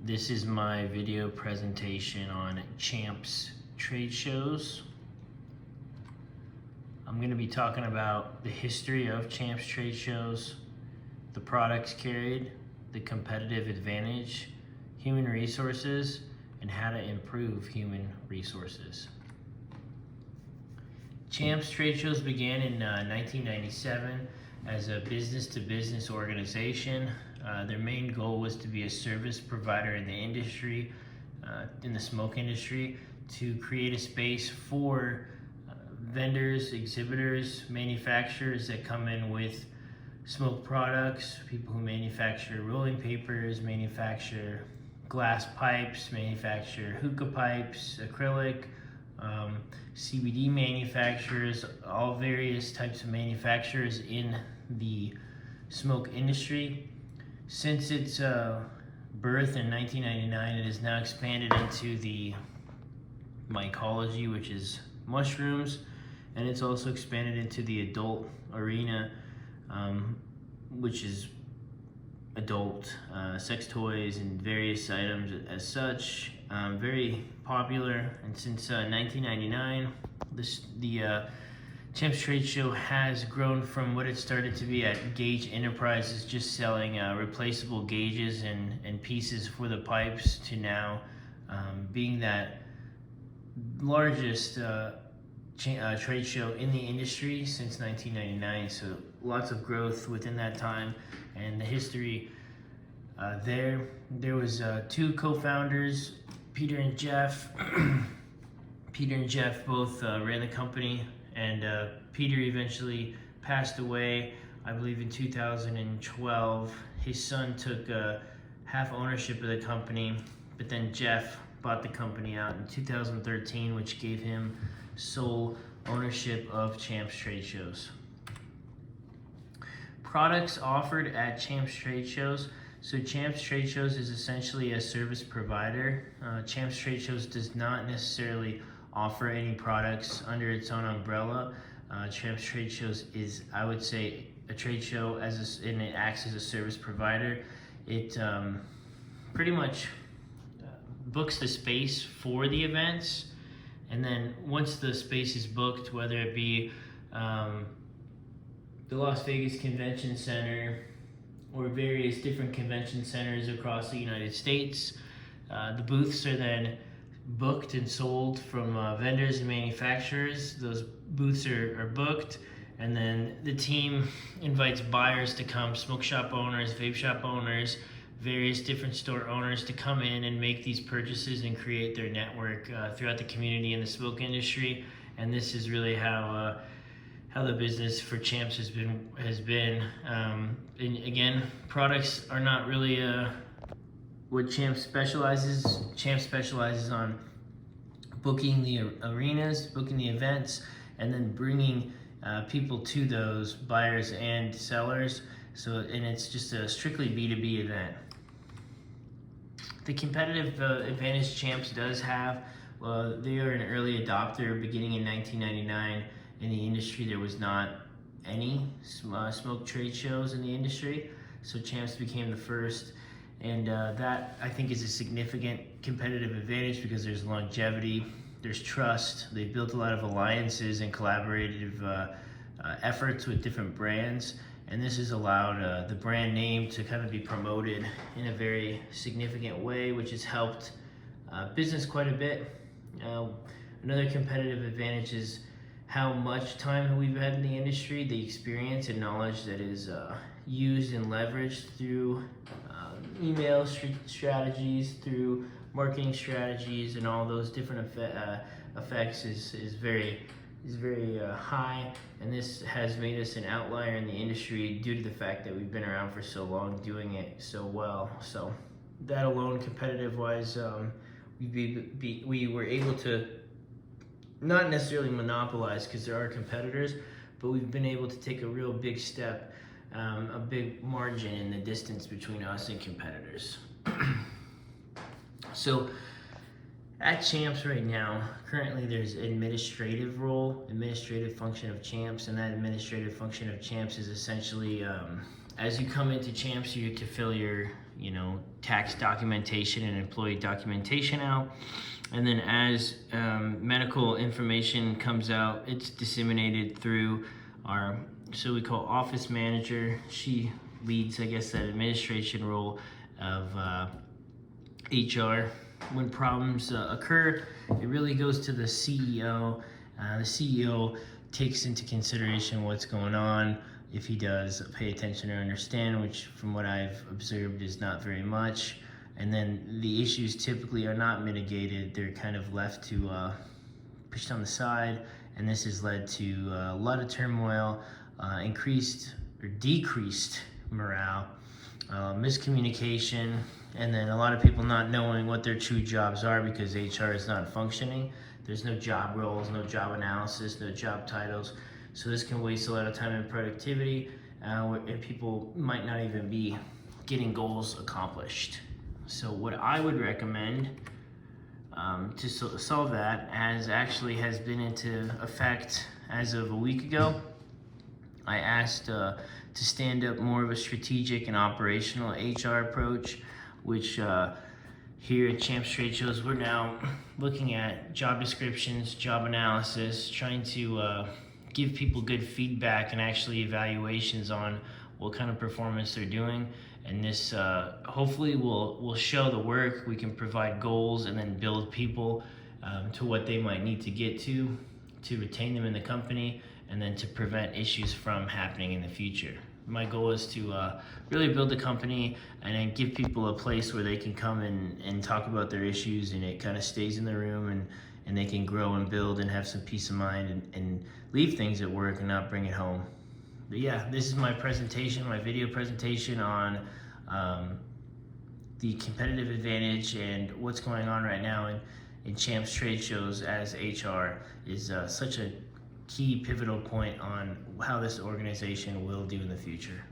This is my video presentation on Champs trade shows. I'm going to be talking about the history of Champs trade shows, the products carried, the competitive advantage, human resources, and how to improve human resources. Champs trade shows began in 1997 as a business-to-business organization. Their main goal was to be a service provider in the industry, in the smoke industry, to create a space for vendors, exhibitors, manufacturers that come in with smoke products, people who manufacture rolling papers, manufacture glass pipes, manufacture hookah pipes, acrylic, CBD manufacturers, all various types of manufacturers in the smoke industry. Since its birth in 1999, it has now expanded into the mycology, which is mushrooms, and it's also expanded into the adult arena, which is adult sex toys and various items as such. Very popular, and since 1999, the Champs Trade Show has grown from what it started to be at Gage Enterprises, just selling replaceable gauges and pieces for the pipes, to now being that largest trade show in the industry since 1999. So lots of growth within that time, and the history there was two co-founders, Peter and Jeff. Peter and Jeff both ran the company, and Peter eventually passed away, I believe in 2012. His son took half ownership of the company, but then Jeff bought the company out in 2013, which gave him sole ownership of Champs trade shows. Products offered at Champs trade shows. So Champs trade shows is essentially a service provider. Champs trade shows does not necessarily offer any products under its own umbrella. Champs trade shows is, I would say, a trade show and it acts as a service provider. It pretty much books the space for the events, and then once the space is booked, whether it be the Las Vegas Convention Center or various different convention centers across the United States, the booths are then booked and sold from vendors and manufacturers. Those booths are booked, and then the team invites buyers to come, smoke shop owners, vape shop owners, various different store owners, to come in and make these purchases and create their network throughout the community in the smoke industry. And this is really how the business for Champs has been. And again, products are not really what Champs specializes. Champs specializes on booking the arenas, booking the events, and then bringing people to those buyers and sellers. And it's just a strictly B2B event. The competitive advantage Champs does have, they are an early adopter. Beginning in 1999 in the industry, there was not any smoke trade shows in the industry, so Champs became the first, and that, I think, is a significant competitive advantage because there's longevity, there's trust. They've built a lot of alliances and collaborative efforts with different brands, and this has allowed the brand name to kind of be promoted in a very significant way, which has helped business quite a bit. Another competitive advantage is how much time we've had in the industry, the experience and knowledge that is used and leveraged through email strategies, through marketing strategies, and all those different effects is very high, and this has made us an outlier in the industry due to the fact that we've been around for so long, doing it so well. So that alone, competitive wise, we were able to not necessarily monopolize, because there are competitors, but we've been able to take a real big step, a big margin in the distance between us and competitors. So at Champs right now, currently there's administrative function of Champs, and that administrative function of Champs is essentially as you come into Champs, you get to fill your, tax documentation and employee documentation out. And then as medical information comes out, it's disseminated through our, so we call office manager. She leads, I guess, that administration role of HR. When problems occur, it really goes to the CEO. The CEO takes into consideration what's going on, if he does pay attention or understand, which from what I've observed is not very much. And then the issues typically are not mitigated. They're kind of left to pushed on the side, and this has led to a lot of turmoil, increased or decreased morale, miscommunication, and then a lot of people not knowing what their true jobs are because HR is not functioning. There's no job roles, no job analysis, no job titles. So this can waste a lot of time and productivity, and people might not even be getting goals accomplished. So what I would recommend to solve that, as actually has been into effect as of a week ago, I asked to stand up more of a strategic and operational HR approach, which here at Champs Trade Shows, we're now looking at job descriptions, job analysis, trying to give people good feedback and actually evaluations on what kind of performance they're doing. And this hopefully will show the work. We can provide goals and then build people to what they might need to get to retain them in the company, and then to prevent issues from happening in the future. My goal is to really build the company and then give people a place where they can come and talk about their issues, and it kind of stays in the room, and they can grow and build and have some peace of mind and leave things at work and not bring it home. But yeah, this is my presentation, my video presentation on the competitive advantage and what's going on right now in Champs Trade Shows, as HR is such a key pivotal point on how this organization will do in the future.